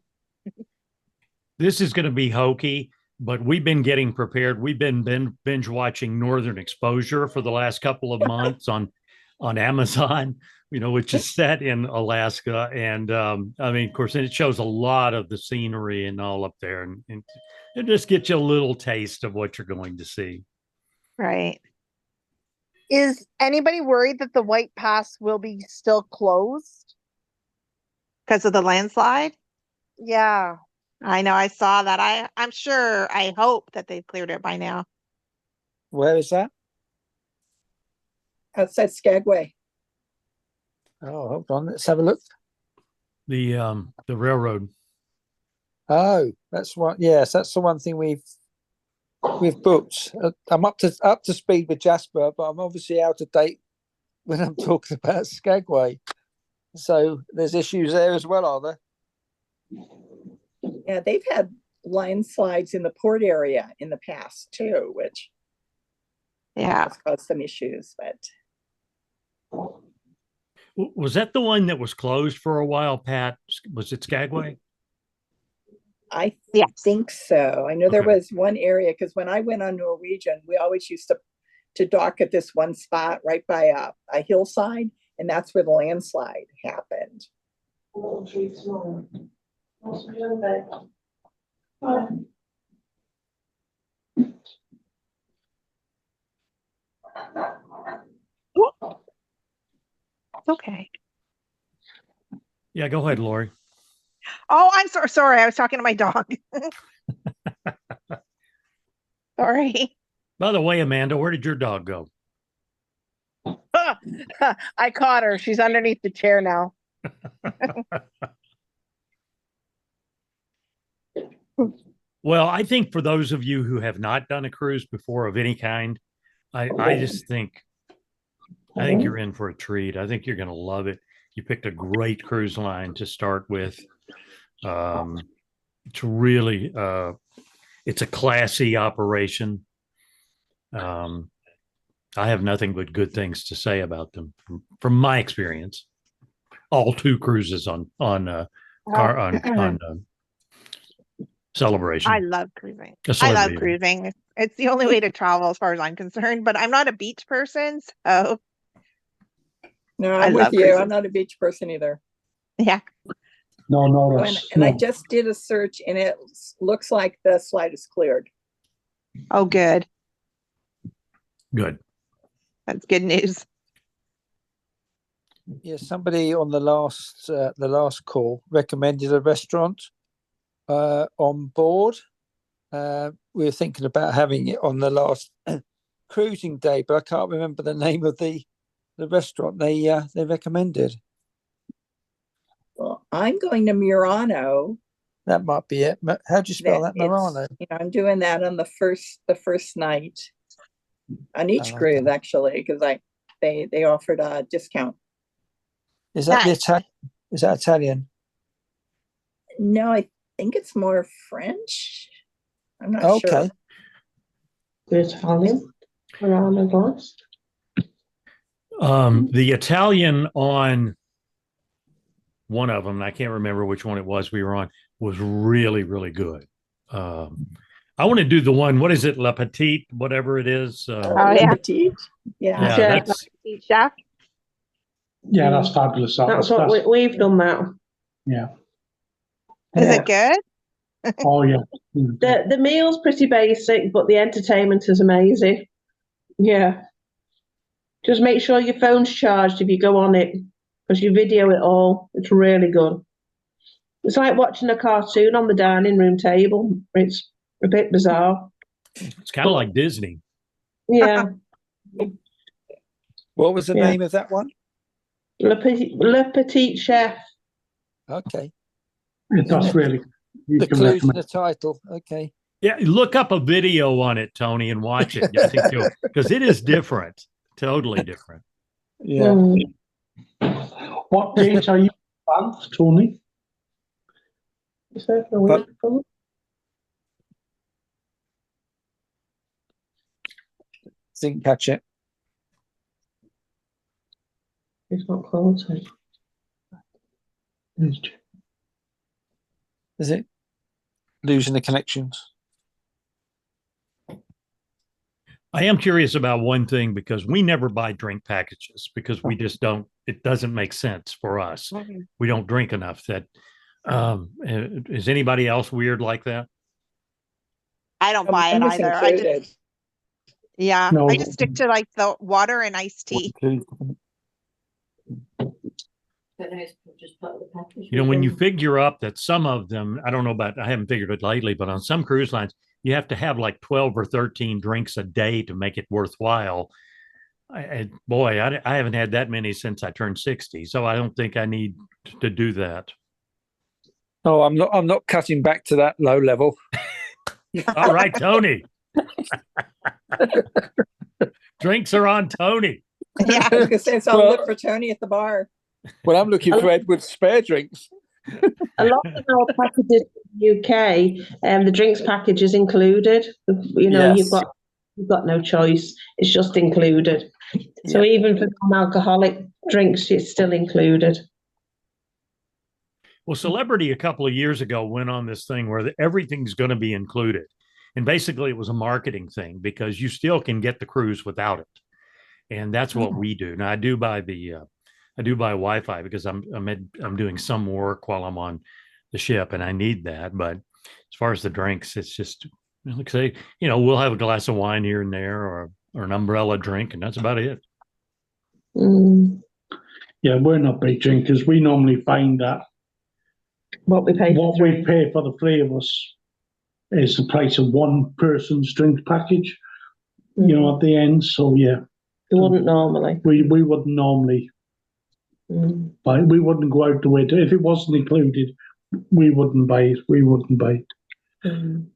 This is going to be hokey, but we've been getting prepared. We've been binge watching Northern Exposure for the last couple of months on Amazon, which is set in Alaska. And of course, it shows a lot of the scenery and all up there, and it just gets you a little taste of what you're going to see. Right. Is anybody worried that the White Pass will be still closed? Because of the landslide? Yeah. I know, I saw that. I'm sure, I hope that they've cleared it by now. Where is that? Outside Skagway. Oh, hold on. Let's have a look. The railroad. Oh, that's one. Yes, that's the one thing we've booked. I'm up to speed with Jasper, but I'm obviously out of date when I'm talking about Skagway. So there's issues there as well, are there? Yeah, they've had landslides in the port area in the past too, which has caused some issues. But was that the one that was closed for a while, Pat? Was it Skagway? I think so. I know there was one area, because when I went on Norwegian, we always used to dock at this one spot right by a hillside, and that's where the landslide happened. Okay. Yeah, go ahead, Lori. Oh, I'm sorry. I was talking to my dog. Sorry. By the way, Amanda, where did your dog go? I caught her. She's underneath the chair now. Well, I think for those of you who have not done a cruise before of any kind, I just think you're in for a treat. I think you're going to love it. You picked a great cruise line to start with. It's really it's a classy operation. I have nothing but good things to say about them from my experience. All 2 cruises on Celebration. I love cruising. I love cruising. It's the only way to travel as far as I'm concerned, but I'm not a beach person, so. No, I'm with you. Cruising. I'm not a beach person either. Yeah. No. I just did a search, and it looks like the slide is cleared. Oh, good. Good. That's good news. Yeah, somebody on the last call recommended a restaurant on board. We were thinking about having it on the last cruising day, but I can't remember the name of the restaurant they recommended. Well, I'm going to Murano That might be it. How do you spell that? it's, Murano. I'm doing that on the first night on each Oh, cruise okay. actually, because they offered a discount. Is that the Nice. Italian? Is that Italian? No, I think it's more French. I'm not Okay. sure. There's Italian around the glass. The Italian on one of them, I can't remember which one it was we were on, was really, really good. I want to do the one, what is it, La Petite, whatever it is. Oh, Le yeah. Petit? Yeah. Yeah, that's Chef. Yeah, that's fabulous. That's what we've done that. Yeah. Is Yeah. it good? Oh, yeah. The meal's pretty basic, but the entertainment is amazing. Yeah. Just make sure your phone's charged if you go on it, because you video it all. It's really good. It's like watching a cartoon on the dining room table. It's a bit bizarre. it's kind of like Disney. Yeah. What was the Yeah. name of that one? Le Petit Chef. Okay. That's really, you The can clues in recommend. the title. Okay. Yeah, look up a video on it, Tony, and watch it. Because it is different, totally different. Yeah. What date are you on, Tony? It's over a week, probably. Didn't catch it. It's not quality. Is it losing the connections? I am curious about one thing because we never buy drink packages because we just don't, it doesn't make sense for us. We don't drink enough. That is anybody else weird like that? I don't buy it Mine was either. I just, included. yeah, No. I just stick to like the water and iced tea. When you figure up that some of them, I don't know about, I haven't figured it lately, but on some cruise lines, you have to have like 12 or 13 drinks a day to make it worthwhile. I haven't had that many since I turned 60. So I don't think I need to do that. Oh, I'm not cutting back to that low level. All right, Tony. Drinks are on Tony. Yeah. I was gonna say, so I'll Well- look for Tony at the bar. Well, I'm looking for Edward's spare drinks. A lot of our packages in the UK, the drinks package is included. Yes. you've got no choice. It's just included. So even for non-alcoholic drinks, it's still included. Well, Celebrity a couple of years ago went on this thing where everything's going to be included. And basically it was a marketing thing because you still can get the cruise without it. And that's what we do. Now I do buy Wi-Fi because I'm doing some work while I'm on the ship and I need that. But as far as the drinks, it's just like say, we'll have a glass of wine here and there or an umbrella drink, and that's about it. Mm. Yeah, we're not big drinkers. We normally find that What we pay for what we pay for the three of us is the price of one person's drink package, at the end. So yeah. You wouldn't normally. We wouldn't normally buy. We wouldn't go out the way to, if it wasn't included. We wouldn't buy it. We wouldn't buy it.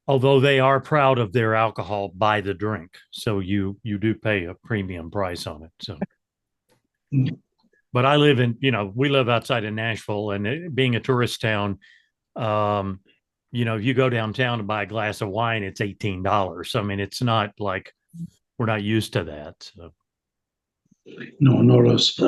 Although they are proud of their alcohol by the drink, so you do pay a premium price on it. So, but I live we live outside of Nashville, and it, being a tourist town, if you go downtown to buy a glass of wine, it's $18. I mean, it's not like we're not used to that. So. No, not us.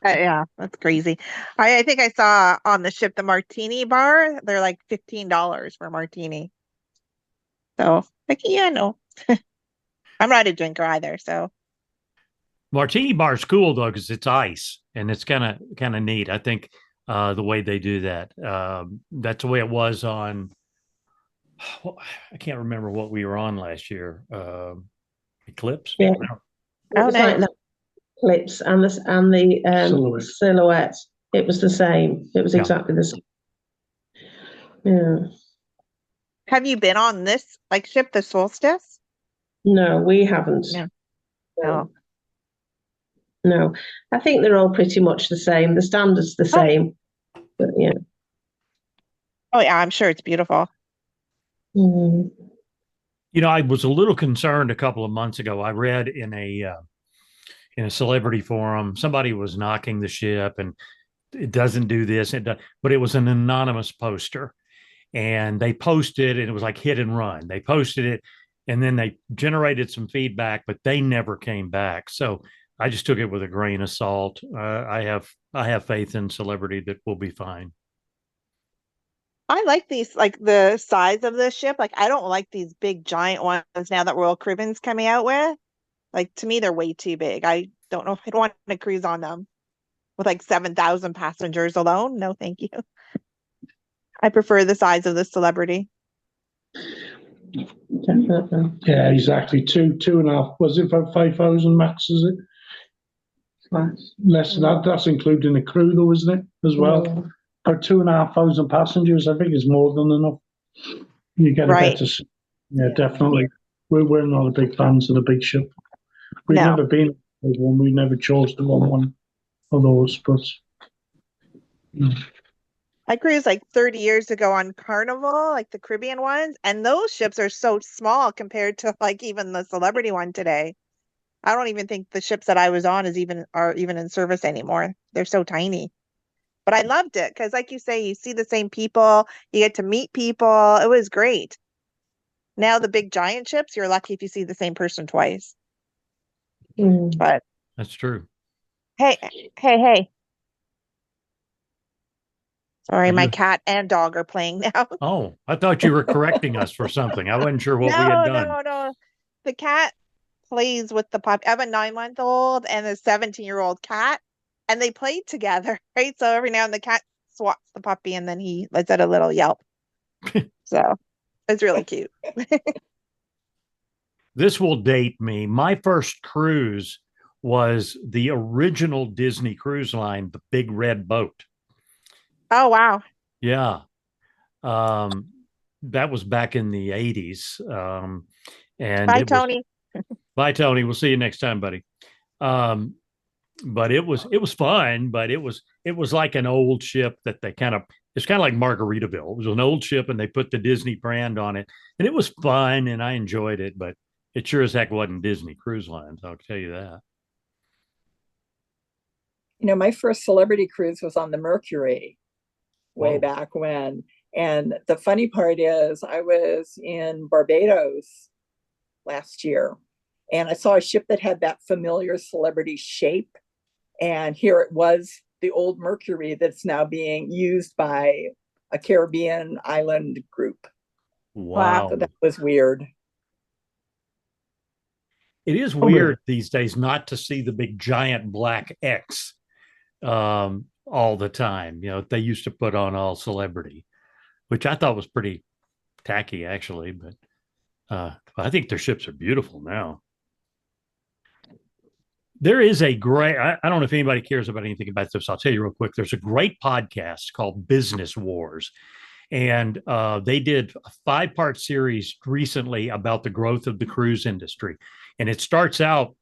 Yeah, that's crazy. I think I saw on the ship the martini bar. They're like $15 for a martini. So no. I'm not a drinker either. So Martini bar's cool though because it's ice and it's kind of neat. I think the way they do that. That's the way it was on. I can't remember what we were on last year. Eclipse. Yeah. Oh, It was nice. like that clips and the silhouette. It was the same. It was exactly the same. Yeah. Have you been on this ship, the Solstice? No, we haven't. No. Oh. No, I think they're all pretty much the same. The standard's the same. But yeah. Oh yeah, I'm sure it's beautiful. Mm. You know, I was a little concerned a couple of months ago. I read in a celebrity forum, somebody was knocking the ship and it doesn't do this, but it was an anonymous poster, and they posted, and it was like hit and run. They posted it, and then they generated some feedback, but they never came back. So I just took it with a grain of salt. I have faith in celebrity that will be fine. I like these, like the size of the ship. Like I don't like these big giant ones now that Royal Caribbean's coming out with. Like to me, they're way too big. I don't know if I'd want to cruise on them with like 7,000 passengers alone. No, thank you. I prefer the size of the Celebrity. Definitely. Yeah, exactly. Two and a half. Was it about 5,000 max? Is it less than that? That's including the crew, though, isn't it? As well. Yeah. For 2,500 passengers, I think is more than enough. You get Right. a better. Yeah, definitely. We're not a big fans of the big ship. We've No. never been with one. We never chose to want one of those, but. I cruised like 30 years ago on Carnival, like the Caribbean ones, and those ships are so small compared to like even the Celebrity one today. I don't even think the ships that I was on are even in service anymore. They're so tiny. But I loved it because, like you say, you see the same people, you get to meet people. It was great. Now the big giant ships, you're lucky if you see the same person twice. Mm. But That's true. hey. Sorry, my You- cat and dog are playing now. Oh, I thought you were correcting us for something. I wasn't sure what we had done. No. The cat plays with the puppy. I have a 9-month-old and a 17-year-old cat, and they played together, right? So every now and then the cat swats the puppy, and then he lets out a little yelp. So it's really cute. This will date me. My first cruise was the original Disney Cruise Line, the Big Red Boat. Oh, wow. Yeah. Um, that was back in the 80s. And Bye, it was, Tony. bye, Tony. We'll see you next time, buddy. But it was fun, but it was like an old ship that they it's kind of like Margaritaville. It was an old ship and they put the Disney brand on it, and it was fun and I enjoyed it, but it sure as heck wasn't Disney Cruise Lines, I'll tell you that. You know, my first celebrity cruise was on the Mercury way Whoa. back when. And the funny part is, I was in Barbados last year and I saw a ship that had that familiar celebrity shape. And here it was, the old Mercury that's now being used by a Caribbean island group. Wow. So that was weird. It is weird these days not to see the big giant black X all the time. You know, they used to put on all celebrity, which I thought was pretty tacky, actually. But I think their ships are beautiful now. There is a great, I don't know if anybody cares about anything about this. I'll tell you real quick. There's a great podcast called Business Wars. And they did a 5-part series recently about the growth of the cruise industry. And it starts out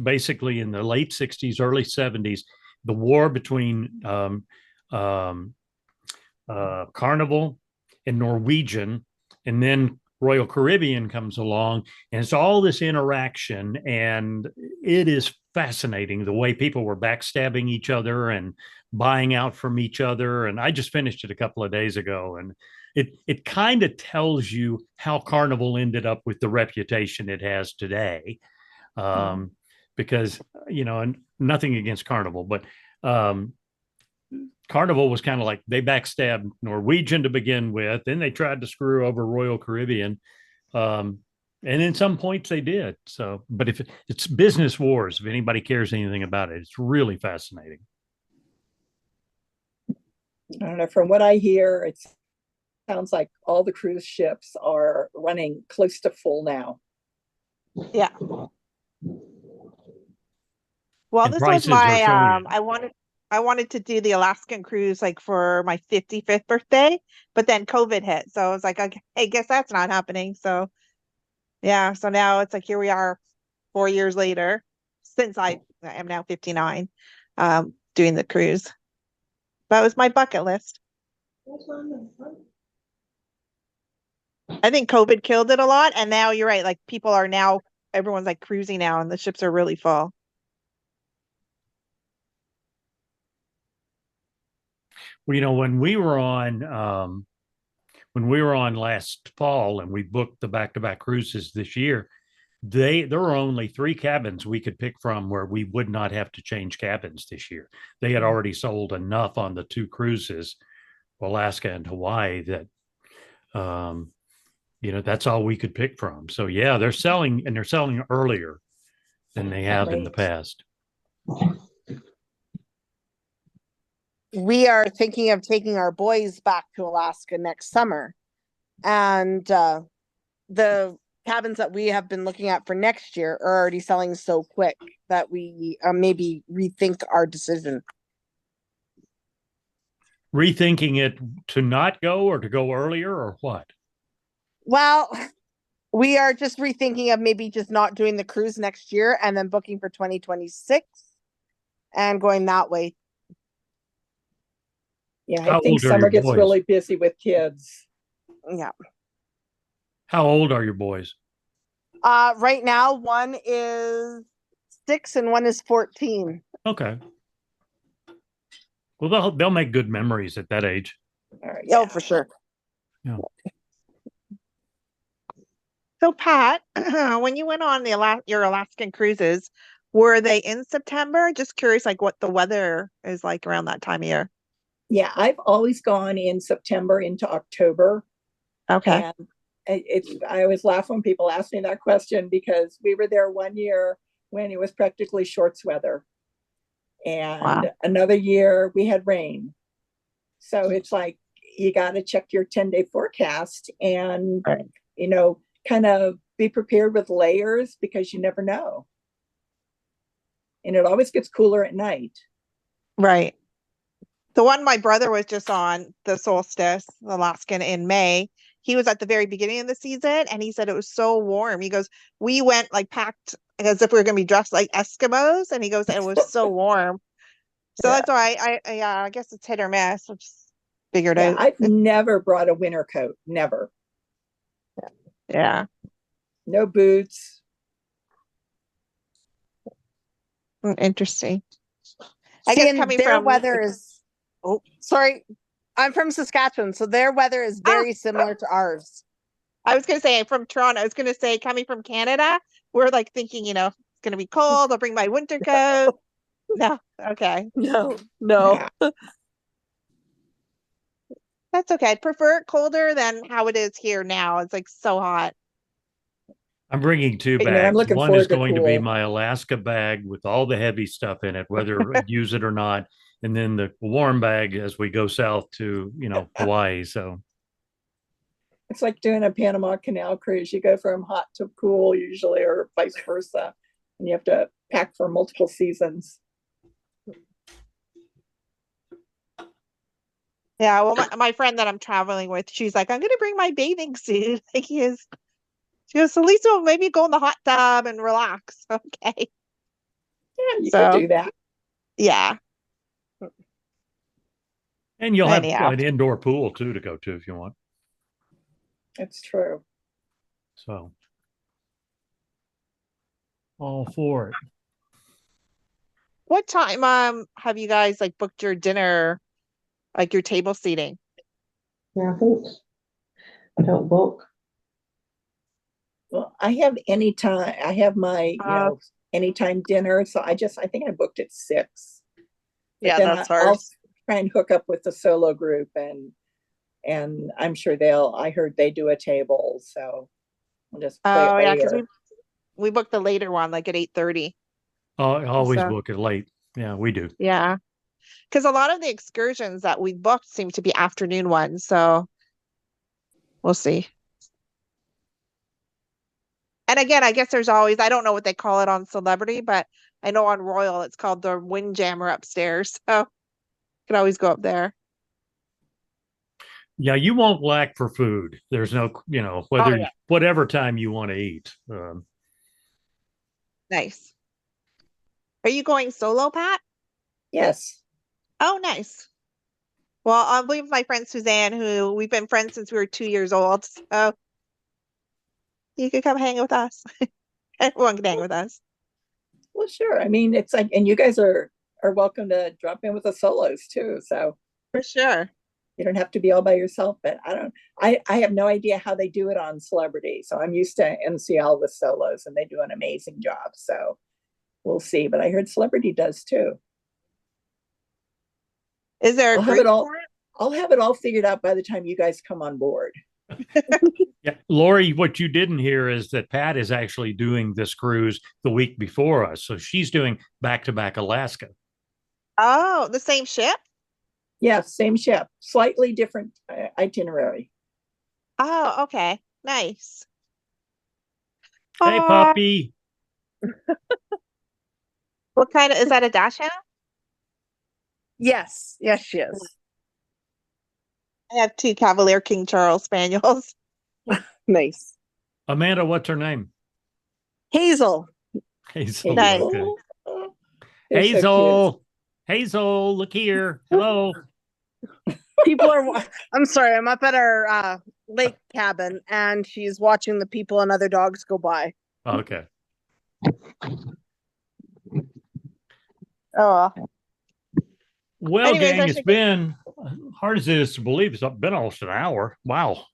basically in the late 60s, early 70s, the war between Carnival and Norwegian, and then Royal Caribbean comes along, and it's all this interaction, and it is fascinating the way people were backstabbing each other and buying out from each other. And I just finished it a couple of days ago, and it kind of tells you how Carnival ended up with the reputation it has today. Because, you know, and nothing against Carnival, but Carnival was kind of like they backstabbed Norwegian to begin with, then they tried to screw over Royal Caribbean, and in some points they did. So, but if it's Business Wars, if anybody cares anything about it, it's really fascinating. I don't know. From what I hear, it sounds like all the cruise ships are running close to full now. Yeah. Well, And this was prices are my showing it. I wanted to do the Alaskan cruise like for my 55th birthday, but then COVID hit. So I was like, okay, I guess that's not happening. So yeah, so now it's like here we are 4 years later since I I am now 59, doing the cruise. That was my bucket list. I think COVID killed it a lot, and now you're right. Like people are now, everyone's like cruising now, and the ships are really full. Well, when we were on last fall and we booked the back-to-back cruises this year, there were only 3 cabins we could pick from where we would not have to change cabins this year. They had already sold enough on the 2 cruises, Alaska and Hawaii, that that's all we could pick from. So yeah, they're selling earlier than they have in the Right. past. We are thinking of taking our boys back to Alaska next summer. And the cabins that we have been looking at for next year are already selling so quick that we maybe rethink our decision. Rethinking it to not go or to go earlier or what? Well, we are just rethinking of maybe just not doing the cruise next year and then booking for 2026 and going that way. Yeah, How I think old are summer your gets boys? really busy with kids. Yeah. How old are your boys? Right now, one is 6 and one is 14. Okay. Well, they'll make good memories at that age. Oh, for sure. Yeah. So Pat, when you went on your Alaskan cruises, were they in September? Just curious, like what the weather is like around that time of year. Yeah, I've always gone in September into October. Okay. And I always laugh when people ask me that question because we were there one year when it was practically shorts weather. And another year we had rain. So it's like you got to check your 10-day forecast and, kind of be prepared with layers because you never know. And it always gets cooler at night. Right. The one my brother was just on, the Solstice, Alaskan, in May, he was at the very beginning of the season and he said it was so warm. He goes, we went like packed as if we were going to be dressed like Eskimos. And he goes, it was so warm. So that's why I guess it's hit or miss. I just figured out. I've never brought a winter coat. Never. Yeah. No boots. Interesting. I guess guess coming their from weather is. Oh, sorry. I'm from Saskatchewan, so their weather is very similar to ours. I was going to say from Toronto. I was going to say coming from Canada, we're like thinking, it's going to be cold. I'll bring my winter coat. No. Okay. No. Yeah. That's okay. I'd prefer it colder than how it is here now. It's like so hot. I'm bringing 2 I'm bags. looking One is forward to going to be cool. my Alaska bag with all the heavy stuff in it, whether I use it or not. And then the warm bag as we go south to, Hawaii. So It's like doing a Panama Canal cruise. You go from hot to cool usually, or vice versa. And you have to pack for multiple seasons. Yeah, well, my friend that I'm traveling with, she's like, I'm going to bring my bathing suit. Like she goes, so Lisa will maybe go in the hot tub and relax. Okay. Yeah, you can do that. Yeah. and you'll have Anyhow. an indoor pool too to go to if you want. That's true. So all for it. What time have you guys like booked your dinner, like your table seating? Yeah, I don't book. Well, I have anytime. I have my, anytime dinner. So I think I booked at 6. Yeah, then that's I'll hard. try and hook up with the solo group and I'm sure I heard they do a table. So we'll just play it yeah, because later. we booked the later one, like at 8:30. I always So- book it late. Yeah, we do. Yeah. Because a lot of the excursions that we booked seem to be afternoon ones. So we'll see. And again, I guess there's always, I don't know what they call it on Celebrity, but I know on Royal it's called the Windjammer upstairs. So you can always go up there. Yeah, you won't lack for food. There's no, whatever time you want to eat. Nice. Are you going solo, Pat? Yes. Oh, nice. Well, I'll be with my friend Suzanne, who we've been friends since we were 2 years old. So you could come hang with us. Everyone can hang with us. Well, sure. I mean, it's like, and you guys are welcome to drop in with the solos too. So For sure. you don't have to be all by yourself. But I have no idea how they do it on Celebrity. So I'm used to MCL with solos, and they do an amazing job. So we'll see. But I heard Celebrity does too. Is there a I'll have group it all. for it? I'll have it all figured out by the time you guys come on board. Yeah, Lori, what you didn't hear is that Pat is actually doing this cruise the week before us. So she's doing back-to-back Alaska. Oh, the same ship? Yeah, same ship, slightly different itinerary. Oh, okay. Nice. Hey, Aw, puppy. what kind of, is that a dachshund? Yes, yes, she is. I have 2 Cavalier King Charles Spaniels. Nice. Amanda, what's her name? Hazel. Hazel. Nice. Okay. They're so cute. Hazel. Hazel, look here. Hello. People are, I'm sorry, I'm up at our lake cabin and she's watching the people and other dogs go by. Okay. Oh, Well, Anyways, I gang, it's should- been hard as it is to believe. It's been almost an hour. Wow.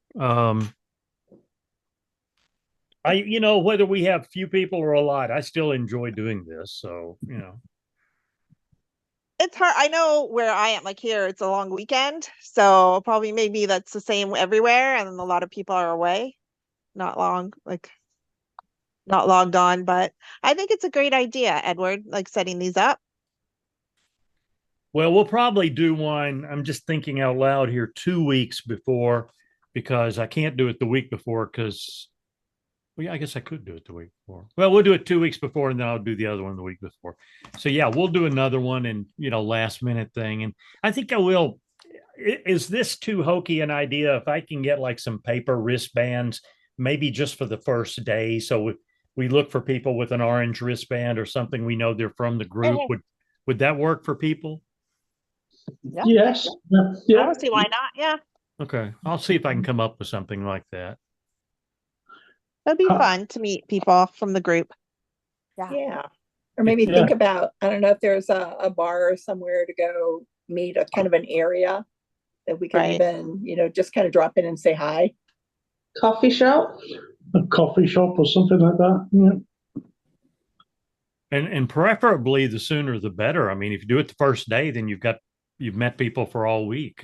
Whether we have few people or a lot, I still enjoy doing this. So, it's hard. I know where I am, like here, it's a long weekend. So probably maybe that's the same everywhere. And a lot of people are away. Not logged on. But I think it's a great idea, Edward, like setting these up. well, we'll probably do one. I'm just thinking out loud here 2 weeks before, because I can't do it the week before because, well, yeah, I guess I could do it the week before. Well, we'll do it 2 weeks before, and then I'll do the other one the week before. So yeah, we'll do another one, and last minute thing. And I think I will. Is this too hokey an idea? If I can get like some paper wristbands, maybe just for the first day, so we look for people with an orange wristband or something, we know they're from the group. Would that work for people? Yeah. Yes. I Yeah. don't see why not. Yeah. Okay, I'll see if I can come up with something like that. That'd be Huh. fun to meet people from the group. Yeah. Or maybe Yeah. think about, I don't know if there's a bar or somewhere to go meet, a kind of an area that we could Right. even, just kind of drop in and say hi. Coffee shop? A coffee shop or something like that. Yeah. And preferably the sooner the better. I mean, if you do it the first day, then you've met people for all week.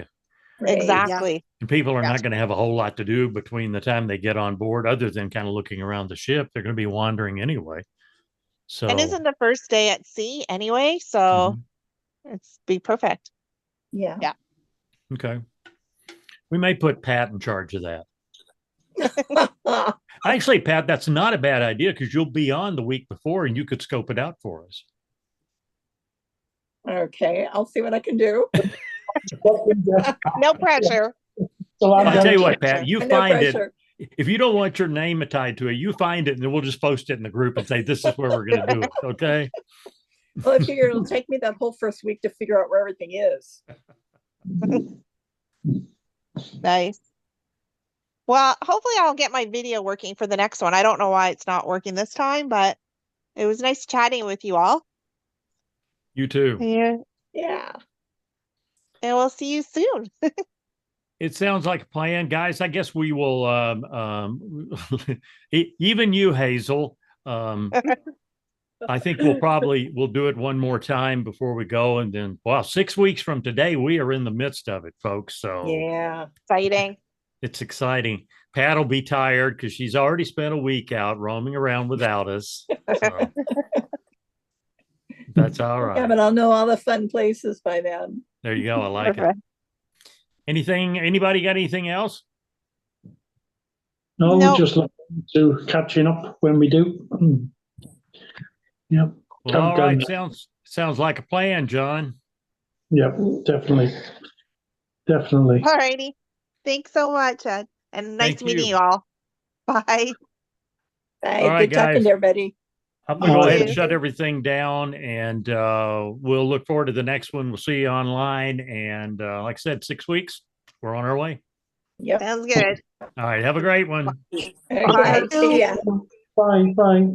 Right? Exactly. And people are Yeah. not going to have a whole lot to do between the time they get on board, other than kind of looking around the ship. They're going to be wandering anyway. So, And isn't the first day at sea anyway? So it's be perfect. Yeah. Yeah. okay. We may put Pat in charge of that. Actually, Pat, that's not a bad idea because you'll be on the week before and you could scope it out for us. Okay, I'll see what I can do. No pressure. So I'll tell you no what, Pat, pressure. you No find pressure. it. If you don't want your name tied to it, you find it and then we'll just post it in the group and say, this is where we're going to do it. Okay. Well, I figure it'll take me that whole first week to figure out where everything is. Nice. Well, hopefully I'll get my video working for the next one. I don't know why it's not working this time, but it was nice chatting with you all. You too. Yeah. Yeah. And we'll see you soon. It sounds like a plan, guys. I guess we will, even you, Hazel. I think we'll do it one more time before we go. And then, 6 weeks from today, we are in the midst of it, folks. So Yeah. Exciting. it's exciting. Pat will be tired because she's already spent a week out roaming around without us. So that's all Yeah, right. but I'll know all the fun places by then. There you go. I like it. Perfect. Anybody got anything else? No, No. we're just looking to catching up when we do. Yeah. Well, all right. Done. Sounds like a plan, John. Yeah, definitely. Definitely. Alrighty. Thanks so much, Ed. And nice Thank meeting you. you all. Bye. Bye. All right, Good talking guys. to everybody. I'm gonna go All ahead right. and shut everything down, and we'll look forward to the next one. We'll see you online, and like I said, 6 weeks, we're on our way. Yep. Sounds good. All right, have a great one. Okay, see ya. Bye, bye.